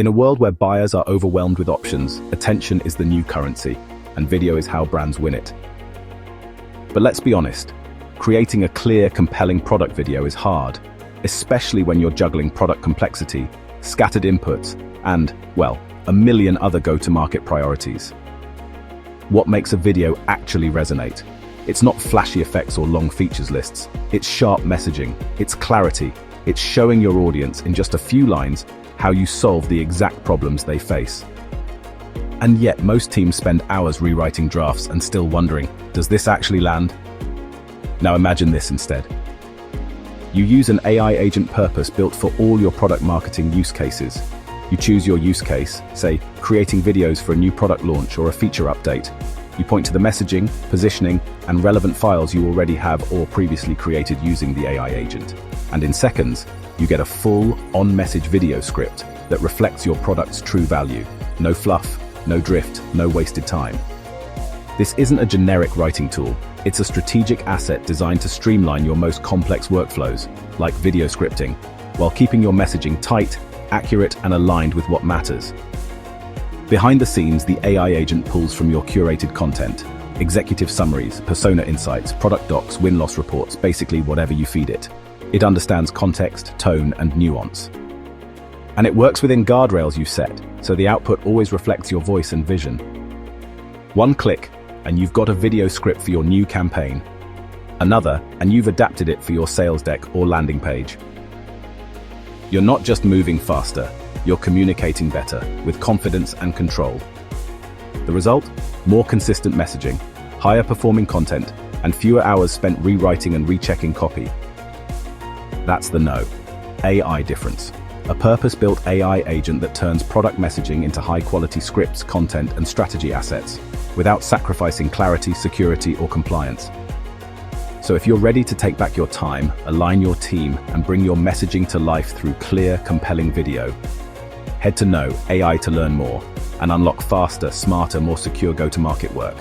In a world where buyers are overwhelmed with options, attention is the new currency, and video is how brands win it. But let's be honest, creating a clear, compelling product video is hard, especially when you're juggling product complexity, scattered inputs, and, well, a million other go-to-market priorities. What makes a video actually resonate? It's not flashy effects or long features lists. It's sharp messaging, it's clarity, it's showing your audience in just a few lines how you solve the exact problems they face. And yet, most teams spend hours rewriting drafts and still wondering, does this actually land? Now imagine this instead. You use an AI agent purpose-built for all your product marketing use cases. You choose your use case, say, creating videos for a new product launch or a feature update. You point to the messaging, positioning, and relevant files you already have or previously created using the AI agent. And in seconds, you get a full, on-message video script that reflects your product's true value. No fluff, no drift, no wasted time. This isn't a generic writing tool. It's a strategic asset designed to streamline your most complex workflows, like video scripting, while keeping your messaging tight, accurate, and aligned with what matters. Behind the scenes, the AI agent pulls from your curated content, executive summaries, persona insights, product docs, win-loss reports, basically whatever you feed it. It understands context, tone, and nuance. And it works within guardrails you set, so the output always reflects your voice and vision. One click, and you've got a video script for your new campaign. Another, and you've adapted it for your sales deck or landing page. You're not just moving faster, you're communicating better, with confidence and control. The result? More consistent messaging, higher performing content, and fewer hours spent rewriting and rechecking copy. That's the Knoh.AI difference. A purpose-built AI agent that turns product messaging into high-quality scripts, content, and strategy assets, without sacrificing clarity, security, or compliance. So if you're ready to take back your time, align your team, and bring your messaging to life through clear, compelling video, head to Knoh.AI to learn more and unlock faster, smarter, more secure go-to-market work.